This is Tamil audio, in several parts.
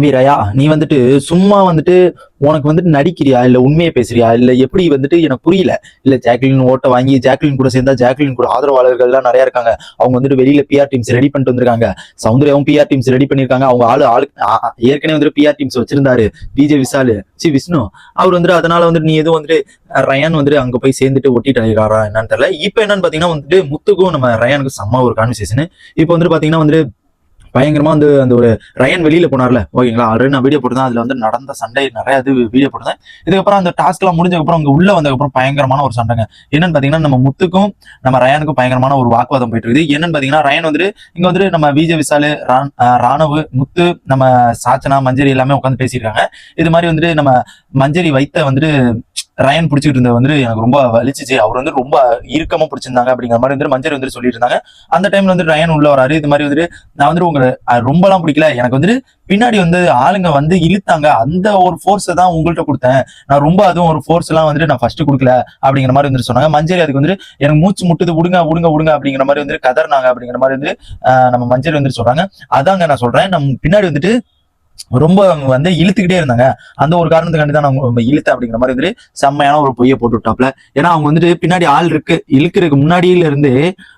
வீரையா நீ வந்துட்டு சும்மா வந்துட்டு உனக்கு வந்துட்டு நடிக்கிறியா இல்ல உண்மையை பேசுறியா இல்ல எப்படி வந்துட்டு எனக்கு புரியல. இல்ல ஜாக்லின் ஓட்ட வாங்கி ஜாக்லின் கூட சேர்ந்தா ஜாக்லின் கூட ஆதரவாளர்கள் எல்லாம் நிறைய இருக்காங்க. அவங்க வந்துட்டு வெளியில பிஆர் டீம்ஸ் ரெடி பண்ணிட்டு வந்திருக்காங்க. சௌந்தர்யாவும் பிஆர் டீம்ஸ் ரெடி பண்ணிருக்காங்க. அவங்க ஏற்கனவே வந்துட்டு பிஆர் டீம்ஸ் வச்சிருந்தாரு விஜய் விசாலு விஷ்ணு. அவர் வந்துட்டு அதனால வந்துட்டு நீ எதுவும் வந்துட்டு ரயான் வந்துட்டு அங்க போய் சேர்ந்துட்டு ஒட்டிட்டு அழிறாரா என்னன்னு தெரியல. இப்ப என்னன்னு பாத்தீங்கன்னா வந்துட்டு முத்துக்கும் நம்ம ரயானுக்கும் செம்ம ஒரு கான்வர்சேஷன். இப்ப வந்துட்டு பாத்தீங்கன்னா வந்துட்டு பயங்கரமா வந்து அந்த ஒரு ரயன் வெளியில போனார்ல, ஓகேங்களா, ஆல்ரெடி நான் வீடியோ போட்டுதான். அதுல வந்து நடந்த சண்டை நிறைய இது வீடியோ போட்டுதான். இதுக்கப்புறம் அந்த டாஸ்க் எல்லாம் முடிஞ்சதுக்கப்புறம் அங்க உள்ள வந்ததுக்கப்புறம் பயங்கரமான ஒரு சண்டைங்க. என்னன்னு பாத்தீங்கன்னா நம்ம முத்துக்கும் நம்ம ரயானுக்கும் பயங்கரமான ஒரு வாக்குவாதம் போயிட்டு இருக்குது. என்னன்னு பாத்தீங்கன்னா ரயன் வந்துட்டு இங்க வந்துட்டு நம்ம விஜய் விசாலு ராணுவ முத்து நம்ம சாச்சனா மஞ்சரி எல்லாமே உட்காந்து பேசியிருக்காங்க. இது மாதிரி வந்துட்டு நம்ம மஞ்சரி வைத்த வந்துட்டு ரயன் பிடிச்சிட்டு இருந்தது வந்து எனக்கு ரொம்ப வலிச்சிச்சு. அவர் வந்து ரொம்ப இறுக்கமா பிடிச்சிருந்தாங்க அப்படிங்கிற மாதிரி வந்து மஞ்சள் வந்து சொல்லிட்டு இருந்தாங்க. அந்த டைம்ல வந்து ரயன் உள்ள வராரு. இது மாதிரி வந்துட்டு நான் வந்து உங்களை ரொம்ப எல்லாம் பிடிக்கல, எனக்கு வந்துட்டு பின்னாடி வந்து ஆளுங்க வந்து இழுத்தாங்க, அந்த ஒரு ஃபோர்ஸை தான் உங்கள்கிட்ட கொடுத்தேன். நான் ரொம்ப அதுவும் ஒரு ஃபோர்ஸ் எல்லாம் வந்துட்டு நான் ஃபர்ஸ்ட் கொடுக்கல அப்படிங்கிற மாதிரி வந்துட்டு சொன்னாங்க. மஞ்சள் அதுக்கு வந்துட்டு எனக்கு மூச்சு முட்டுது, விடுங்க விடுங்க விடுங்க அப்படிங்கிற மாதிரி வந்து கதர்னாங்க அப்படிங்கிற மாதிரி வந்து நம்ம மஞ்சள் வந்துட்டு சொல்றாங்க. அதாங்க நான் சொல்றேன், நம்ம பின்னாடி வந்துட்டு ரொம்ப வந்து இழுத்துக்கிட்டே இருந்தாங்க. அந்த ஒரு காரணத்துக்காண்டி தான் நான் இழுத்தேன் அப்படிங்கிற மாதிரி வந்துட்டு செம்மையான ஒரு பொய்யை போட்டு விட்டாப்ல. ஏன்னா அவங்க வந்துட்டு பின்னாடி ஆள் இருக்கு, இழுக்கிறதுக்கு முன்னாடியில இருந்து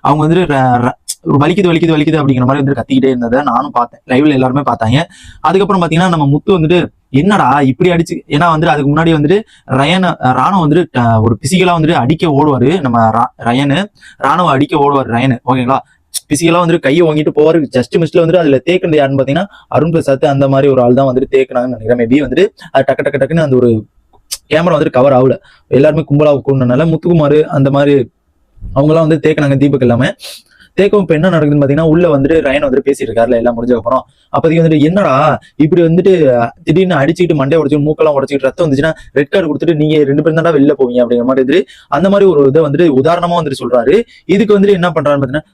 அவங்க வந்துட்டு வலிக்குது வலிக்குது வலிக்குது அப்படிங்கிற மாதிரி வந்து கத்திக்கிட்டே இருந்ததை நானும் பார்த்தேன். லைவ்ல எல்லாருமே பார்த்தாங்க. அதுக்கப்புறம் பாத்தீங்கன்னா நம்ம முத்து வந்துட்டு என்னடா இப்படி அடிச்சு, ஏன்னா வந்துட்டு அதுக்கு முன்னாடி வந்துட்டு ராணுவ வந்துட்டு ஒரு பிசிக்கலா வந்துட்டு அடிக்க ஓடுவாரு. நம்ம ரயனு ராணுவ அடிக்க ஓடுவார் ரயனு, ஓகேங்களா. பிசிக்கலா வந்துட்டு கையை வாங்கிட்டு போவாரு. ஜஸ்ட் மிஸ்ல வந்துட்டு அதுல தேக்குனது யாருன்னு பாத்தீங்கன்னா அருண் பிரசாத் அந்த மாதிரி ஒரு ஆள் தான் வந்துட்டு தேக்குனாங்கன்னு நினைக்கிறேன். மேபி வந்துட்டு அது டக்கு டக்கு டக்குன்னு அந்த ஒரு கேமரா வந்துட்டு கவர் ஆகல, எல்லாருமே கும்பலா உட்கார்ந்தனால முத்துக்குமார் அந்த மாதிரி அவங்க எல்லாம் வந்து தேக்குனாங்க. தீபக் எல்லாமே தேக்கம். இப்ப என்ன நடக்குதுன்னு பாத்தீங்கன்னா உள்ள வந்துட்டு ரயன் வந்துட்டு பேசிட்டு இருக்காருல எல்லாம் முடிஞ்சதுக்கு அப்புறம். அப்போதைக்கு வந்துட்டு என்னடா இப்படி வந்துட்டு திடீர்னு அடிச்சுட்டு மண்டையை உடச்சு மூக்கெல்லாம் உடச்சிட்டு ரத்தம் வந்துச்சுன்னா ரெட் கார்டு கொடுத்துட்டு நீங்க 2 பேரும் தான் வெளில போவீங்க அப்படிங்கிற மாதிரி வந்துட்டு அந்த மாதிரி ஒரு இதை வந்துட்டு உதாரணமா வந்துட்டு சொல்றாரு. இதுக்கு வந்துட்டு என்ன பண்றாருன்னு பாத்தீங்கன்னா,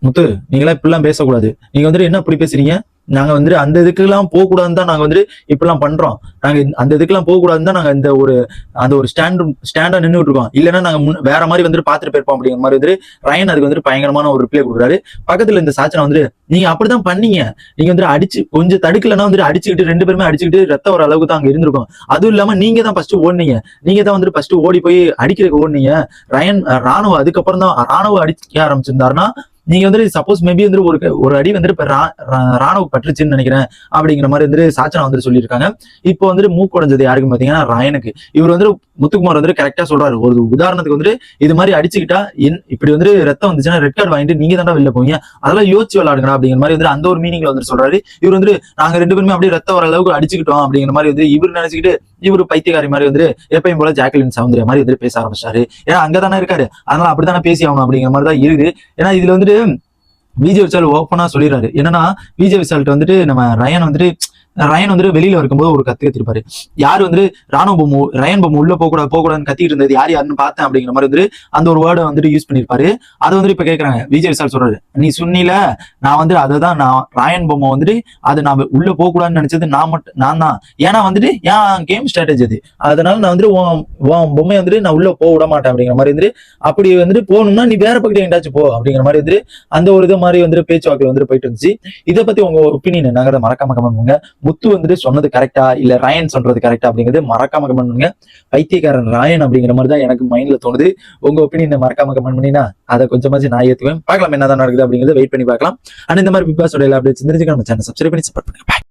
முத்து நீங்களா இப்படிலாம் பேசக்கூடாது, நீங்க வந்துட்டு என்ன இப்படி பேசுறீங்க, நாங்க வந்துட்டு அந்த இதுக்கெல்லாம் போகக்கூடாதுன்னு தான் நாங்க வந்துட்டு இப்பெல்லாம் பண்றோம். நாங்க அந்த இதுக்கெல்லாம் போகக்கூடாதுன்னு தான் நாங்க இந்த ஒரு அந்த ஒரு ஸ்டாண்டா நின்றுட்டு இருக்கோம். இல்லைன்னா நாங்க வேற மாதிரி வந்துட்டு பாத்துட்டு போயிருப்போம் அப்படிங்கிற மாதிரி வந்துட்டு ரயன் அதுக்கு வந்துட்டு பயங்கரமான ஒரு ரிப்ளை கொடுக்குறாரு. பக்கத்துல இந்த சாச்சனா வந்துட்டு நீங்க அப்படிதான் பண்ணீங்க, நீங்க வந்துட்டு அடிச்சு கொஞ்சம் தடுக்கலன்னா வந்துட்டு அடிச்சுக்கிட்டு 2 பேருமே அடிச்சுக்கிட்டு ரத்தம் வர அளவுக்கு தான் அங்க இருந்திருக்கும். அதுவும் இல்லாம நீங்க தான் ஃபர்ஸ்ட் ஓடுனீங்க, நீங்க தான் வந்துட்டு ஃபர்ஸ்ட் ஓடி போய் அடிக்கிறதுக்கு ஓடுனீங்க. ரயன் ராணுவ அதுக்கப்புறம் தான் ராணுவ அடிக்க ஆரம்பிச்சிருந்தாருன்னா நீங்க வந்துட்டு சப்போஸ் மேபி வந்து ஒரு அடி வந்துட்டு ராணுவ பற்றுச்சுன்னு நினைக்கிறேன் அப்படிங்கிற மாதிரி வந்துட்டு சாச்சனா வந்துட்டு சொல்லியிருக்காங்க. இப்போ வந்துட்டு மூக்குடைஞ்சது யாருக்கும் பாத்தீங்கன்னா ரயனுக்கு. இவர் வந்து முத்துக்குமார் வந்துட்டு கரெக்டா சொல்றாரு. ஒரு உதாரணத்துக்கு வந்துட்டு இது மாதிரி அடிச்சுக்கிட்டா இப்படி வந்துட்டு ரத்தம் வந்துச்சுன்னா ரெட் கார்டு வாங்கிட்டு நீங்க தான் வெளில போவீங்க, அதெல்லாம் யோசிச்சு விளையாடுங்க அப்படிங்கிற மாதிரி வந்துட்டு அந்த ஒரு மீனிங்ல வந்துட்டு சொல்றாரு. இவர் வந்துட்டு நாங்க 2 பேருமே அப்படியே ரத்தம் வர அளவுக்கு அடிச்சுக்கிட்டோம் அப்படிங்கிற மாதிரி வந்து இவர் நினைச்சுக்கிட்டு இவரு பைத்தியக்காரி மாதிரி வந்துட்டு எப்பயும் போல ஜாக்லின் சௌந்தர்யா மாதிரி வந்துட்டு பேச ஆரம்பிச்சாரு. ஏன்னா அங்கதானே இருக்காரு, அதனால அப்படித்தானே பேசி ஆகணும் அப்படிங்கிற மாதிரி தான் இருக்கு. ஏன்னா இதுல வந்துட்டு விஜய் விஷால் ஓப்பனா சொல்லிடுறாரு. என்னன்னா விஜய் விஷால்ட்டு வந்துட்டு நம்ம ரயன் வந்துட்டு வெளியில இருக்கும்போது ஒரு கத்திருப்பாரு. யாரு வந்துட்டு ராணுவ பொம்மை ரயன் பொம்மை உள்ள போகக்கூடாதுன்னு கத்திட்டு இருந்தது யாருன்னு பார்த்தேன் அப்படிங்கிற மாதிரி வந்துட்டு அந்த ஒரு வேர்டை வந்துட்டு யூஸ் பண்ணிருப்பாரு. அதை வந்துட்டு இப்ப கேட்கறாங்க. விஜய் விஷால் சொல்றாரு, நீ சொன்னில நான் வந்துட்டு அதைதான் நான் ராயன் பொம்மை வந்துட்டு அது நான் உள்ள போகக்கூடாதுன்னு நினைச்சது நான் தான். ஏன்னா வந்துட்டு ஏன் கேம் ஸ்ட்ராட்டஜி அது, அதனால நான் வந்துட்டு உன் பொம்மையை வந்துட்டு நான் உள்ள போக விட மாட்டேன் அப்படிங்கிற மாதிரி வந்துட்டு அப்படி வந்துட்டு போகணும்னா நீ வேற பக்கத்துல எங்காச்சும் போ அப்படிங்கிற மாதிரி வந்துட்டு அந்த ஒரு இது மாதிரி வந்துட்டு பேச்சுவாக்கில் வந்துட்டு போயிட்டு இருந்துச்சு. இதை பத்தி உங்க ஒப்பீனியன் என்னங்கிறத மறக்காம கமெண்ட் பண்ணுங்க. முத்து வந்துட்டு சொன்னது கரெக்டா இல்ல ராயன் சொல்றது கரெக்டா அப்படிங்கிறது மறக்காம கமெண்ட் பண்ணுங்க. பைத்தியக்காரன் ராயன் அப்படிங்கிற மாதிரி தான் எனக்கு மைண்ட்ல தோணுது. உங்க ஒப்பீனியன் மறக்காம கமெண்ட் பண்ணினா அதை கொஞ்சமாச்சு நான் ஏத்துவேன். பார்க்கலாம் என்னதான் நடக்குது அப்படிங்கிறத வெயிட் பண்ணி பார்க்கலாம். ஆனா இந்த மாதிரி பிக் பாஸ் எல்லா அப்டேட்ஸ் தெரிஞ்சுக்க நம்ம சேனல் சப்ஸ்கிரைப் பண்ணி சப்போர்ட் பண்ணுங்க.